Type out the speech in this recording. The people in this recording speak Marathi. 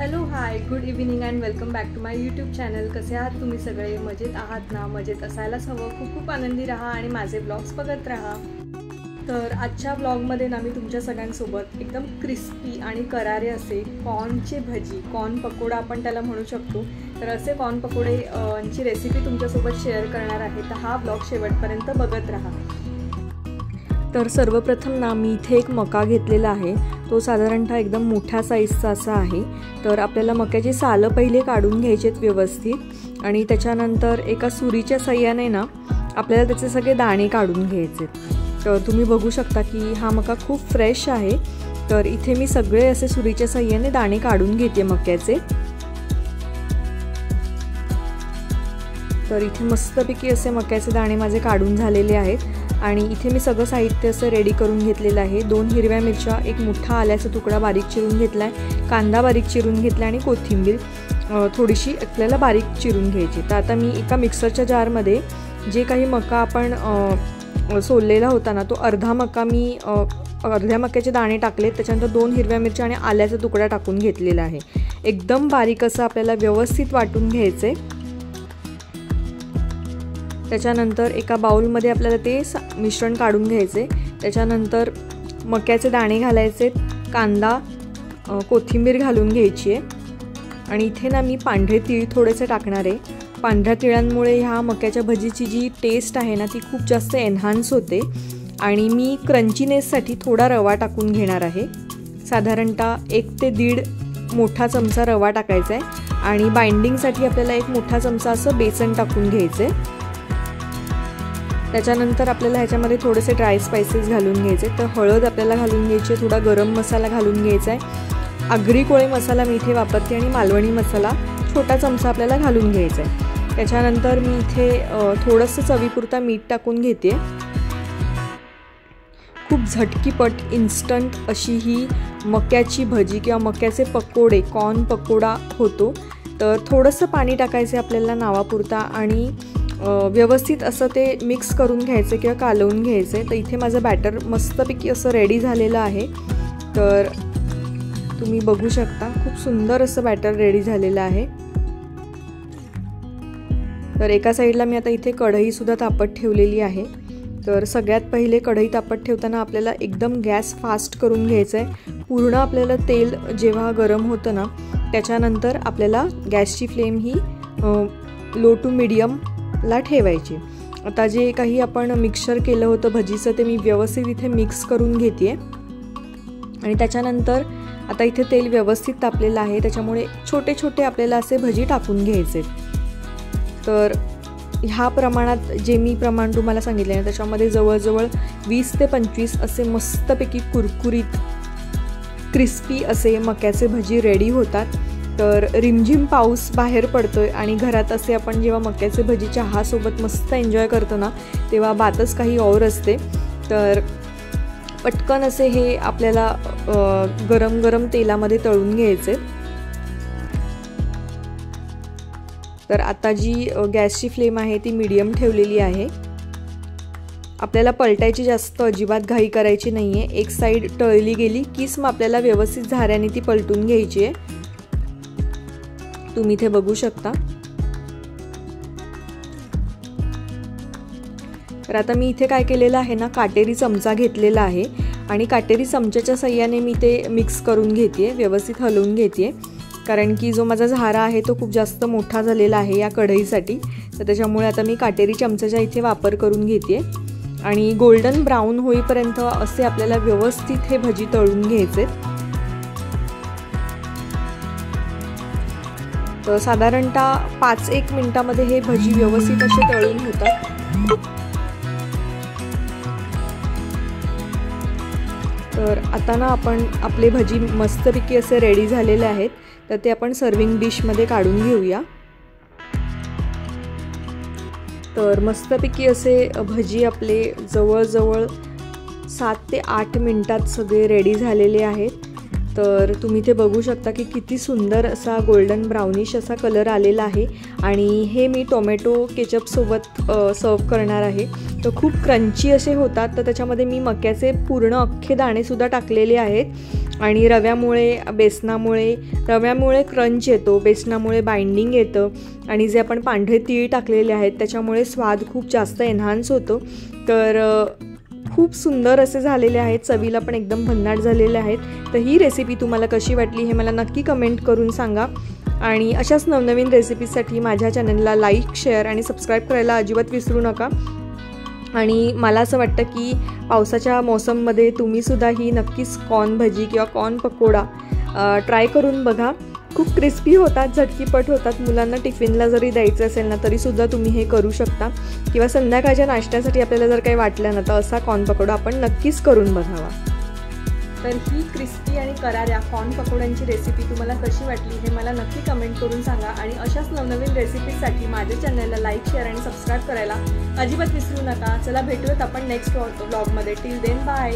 Hello hi good evening and welcome back to my YouTube channel. कसे आहात तुम्ही सगळे? मजेत आहात ना? मजेत असायलाच हवं. खूप खूप आनंदी राहा आणि माझे ब्लॉग्स बघत राहा. तर आजच्या ब्लॉगमध्ये ना मी तुमच्या सगळ्यांसोबत एकदम क्रिस्पी आणि करारे असे कॉर्नचे भजी, कॉर्न पकोडा आपण त्याला म्हणू शकतो, तर असे कॉर्न पकोडे ची रेसिपी तुमच्यासोबत शेअर करणार आहे. तर हा ब्लॉग शेवटपर्यंत बघत राहा. तर सर्वप्रथम ना मी इथे एक मका घेतलेला आहे. तो साधारणतः एकदम मोठ्या साईजचा असा आहे. तर आपल्याला मक्याची सालं पहिले काढून घ्यायचेत व्यवस्थित आणि त्याच्यानंतर एका सुरीच्या साह्याने ना आपल्याला त्याचे सगळे दाणे काढून घ्यायचे. तर तुम्ही बघू शकता की हा मका खूप फ्रेश आहे. तर इथे मी सगळे असे सुरीच्या साह्याने दाणे काढून घेते मक्याचे. तर इथे मस्तपैकी असे मक्याचे दाणे माझे काढून झालेले आहेत आणि इथे मी सगळं साहित्य असं रेडी करून घेतलेलं आहे. 2 हिरव्या मिरच्या, एक मोठा आल्याचा तुकडा बारीक चिरून घेतला आहे, कांदा बारीक चिरून घेतला आणि कोथिंबीर थोडीशी आपल्याला बारीक चिरून घ्यायची. तर आता मी एका मिक्सरच्या जारमध्ये जे काही मका आपण सोललेला होता ना, तो अर्धा मका मी अर्ध्या मक्याचे दाणे टाकले, त्याच्यानंतर 2 हिरव्या मिरच्या आणि आल्याचा तुकडा टाकून घेतलेला आहे. एकदम बारीक असं आपल्याला व्यवस्थित वाटून घ्यायचे. त्याच्यानंतर एका बाउलमध्ये आपल्याला ते मिश्रण काढून घ्यायचे. त्याच्यानंतर मक्याचे दाणे घालायचे, कांदा कोथिंबीर घालून घ्यायची आहे आणि इथे ना मी पांढरे तीळ थोडेसे टाकणार आहे. पांढऱ्या तिळांमुळे ह्या मक्याच्या भजीची जी टेस्ट आहे ना ती खूप जास्त एन्हान्स होते. आणि मी क्रंचीनेससाठी थोडा रवा टाकून घेणार आहे. साधारणतः 1 ते 1.5 मोठा चमचा रवा टाकायचा आहे आणि बाइंडिंगसाठी आपल्याला 1 मोठा चमचा असं बेसन टाकून घ्यायचं आहे. त्याच्यानंतर आपल्याला ह्याच्यामध्ये थोडेसे ड्राय स्पाइसेस घालून घ्यायचे. तर हळद आपल्याला घालून घ्यायची, थोडा गरम मसाला घालून घ्यायचा आहे. आगरी कोळी मसाला मी इथे वापरते आणि मालवणी मसाला छोटा चमचा आपल्याला घालून घ्यायचा आहे. त्याच्यानंतर मी इथे थोडंसं चवीपुरता मीठ टाकून घेते. खूप झटकीपट इन्स्टंट अशी ही मक्याची भजी किंवा मक्याचे पकोडे, कॉर्न पकोडा होतो. तर थोडंसं पाणी टाकायचं आपल्याला नावापुरता आणि व्यवस्थित असं ते मिक्स करून घ्यायचं किंवा कालवून घ्यायचं. तर इथे माझं बॅटर मस्तपैकी असं रेडी झालेलं आहे. तर तुम्ही बघू शकता खूप सुंदर असं बॅटर रेडी झालेलं आहे. तर एका साईडला मी आता इथे कढईसुद्धा तापत ठेवलेली आहे. तर सगळ्यात पहिले कढई तापत ठेवताना आपल्याला एकदम गॅस फास्ट करून घ्यायचा आहे. पूर्ण आपल्याला तेल जेव्हा गरम होतं ना त्याच्यानंतर आपल्याला गॅसची फ्लेम ही लो टू मीडियम ला ठेवायची. आता जे काही आपण मिक्सचर केलं होतं भजीचं ते मी व्यवस्थित इथे मिक्स करून घेते आणि त्याच्यानंतर आता इथे तेल व्यवस्थित तापलेलं आहे, त्याच्यामुळे छोटे छोटे आपल्याला असे भजी टाकून घ्यायचे. तर ह्या प्रमाणात जे मी प्रमाण तुम्हाला सांगितले आहे त्याच्यामध्ये जवळजवळ 20 ते 25 असे मस्तपैकी कुरकुरीत क्रिस्पी असे मक्याचे भजी रेडी होतात. तर रिमझिम पाऊस बाहेर पडतोय आणि घरात असे आपण जेव्हा मक्याचे भजी चहासोबत मस्त एन्जॉय करतो ना तेव्हा बातच काही और असते. तर पटकन असे हे आपल्याला गरम गरम तेलामध्ये तळून घ्यायचे. तर आता जी गॅसची फ्लेम आहे ती मीडियम ठेवलेली आहे. आपल्याला पलटायची जास्त अजिबात घाई करायची नाही आहे. एक साईड तळली गेली कीच मग आपल्याला व्यवस्थित झाऱ्याने ती पलटून घ्यायची आहे. तुम्ही इथे बघू शकता. तर आता मी इथे काय केलेलं आहे ना, काटेरी चमचा घेतलेला आहे आणि काटेरी चमच्याच्या साह्याने मी ते मिक्स करून घेते, व्यवस्थित हलवून घेते. कारण की जो माझा झारा आहे तो खूप जास्त मोठा झालेला आहे या कढईसाठी. तर त्याच्यामुळे आता मी काटेरी चमच्याचा इथे वापर करून घेते आणि गोल्डन ब्राऊन होईपर्यंत असे आपल्याला व्यवस्थित हे भजी तळून घ्यायचे. तर साधारणतः 5-1 मिनिटामध्ये हे भजी व्यवस्थित असे तळून होतात. तर आता ना आपण आपले भजी मस्तपैकी असे रेडी झालेले आहेत. तर ते आपण सर्विंग डिशमध्ये काढून घेऊया. तर मस्तपैकी असे भजी आपले जवळजवळ 7 ते 8 मिनिटात सगळे रेडी झालेले आहेत. तर तुम्ही ते बघू शकता की किती सुंदर असा गोल्डन ब्राउनिश असा कलर आलेला आहे आणि हे मी टोमॅटो केचपसोबत सर्व करणार आहे। तर खूप क्रंची असे होतात, तर त्याच्यामध्ये मी मक्याचे पूर्ण अख्खे दाणेसुद्धा टाकलेले आहेत आणि रव्यामुळे क्रंच येतो, बेसनामुळे बाइंडिंग येतं आणि जे आपण पांढरे तीळ टाकलेले आहेत त्याच्यामुळे स्वाद खूप जास्त एन्हान्स होतो। तर खूप सुंदर असे झालेले आहेत, चवीला पण एकदम भन्नाट झालेले आहेत। तर ही रेसिपी तुम्हाला कशी वाटली हे मला नक्की कमेंट करून सांगा आणि अशाच नवनवीन रेसिपीजसाठी माझ्या चॅनलला लाईक, शेअर आणि सबस्क्राईब करायला अजिबात विसरू नका। आणि मला असं वाटतं की पावसाच्या मोसममध्ये तुम्हीसुद्धा ही नक्कीच कॉर्न भजी किंवा कॉर्न पकोडा ट्राय करून बघा। खूप क्रिस्पी होतात, झटकीपट होतात, मुलांना टिफिनला जरी द्यायचं असेल ना तरीसुद्धा तुम्ही हे करू शकता किंवा संध्याकाळच्या नाश्त्यासाठी आपल्याला जर काही वाटलं ना तर असा कॉर्न पकोडा आपण नक्कीच करून बघावा। तर ही क्रिस्पी आणि कराऱ्या कॉर्न पकोड्यांची रेसिपी तुम्हाला कशी वाटली हे मला नक्की कमेंट करून सांगा आणि अशाच नवनवीन रेसिपीजसाठी माझ्या चॅनलला लाईक, शेअर आणि सबस्क्राईब करायला अजिबात विसरू नका। चला भेटूयात आपण नेक्स्ट व्लॉगमध्ये। Till then bye.